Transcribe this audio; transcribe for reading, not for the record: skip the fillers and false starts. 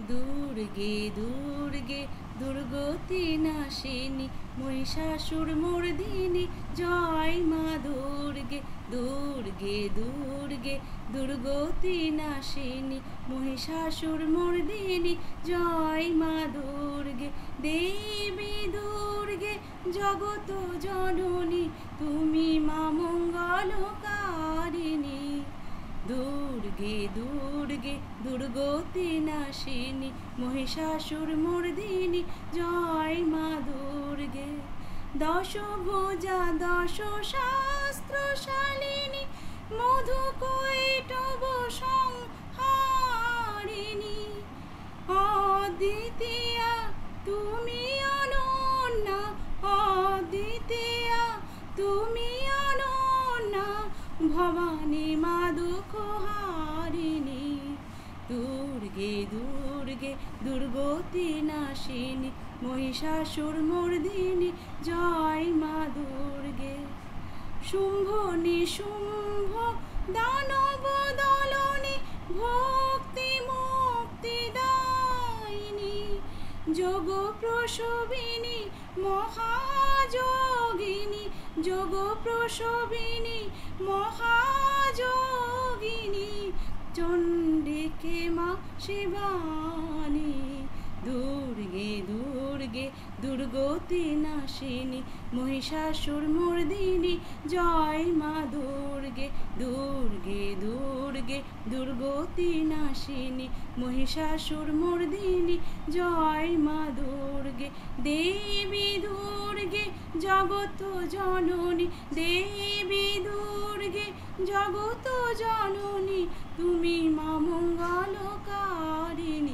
দুর্গে দুর্গে দুর্গতি নাশিনী মহিষাসুর মর্দিনী জয় মা দুর্গে। দুর্গে দুর্গে দুর্গতি নাশিনী মহিষাসুর মর্দিনী জয় মা দুর্গে। দেবী দুর্গে জগত জননী তুমি মা মঙ্গলকারিণী। দুর্গে দুর্গে দুর্গতি নাশিনী মহিষাসুর মর্দিনী জয় মা দুর্গে। দশভুজা দশ শাস্ত্র শালিনী মধুকৈটব সংহারিণী। অদ্বিতীয়া তুমি অনন্যা, অদ্বিতীয়া তুমি অনন্যা, ভবানী মা দুঃখহারিণী। দুর্গে দুর্গে দুর্গতি নাশিনী মহিষাসুর মর্দিনী জয় মা দুর্গে। শুম্ভ নিশুম্ভ দানব দলনী ভক্তি মুক্তি দায়িনী। যোগ প্রসবিনী মহাযোগিনী, যোগ প্রসবিনী মহাযোগিনী, চণ্ডিকে মা শিবানী। দুর্গে দুর্গে দুর্গতি নাশিনী মহিষাসুর মর্দিনী জয় মা দুর্গে। দুর্গে দুর্গে দুর্গতি নাশিনী মহিষাসুর মর্দিনী জয় মা দুর্গে। দেবী দুর্গে জগত জননী, দেবী দুর্গে জগত জননী তুমি মা মঙ্গলকারিণী।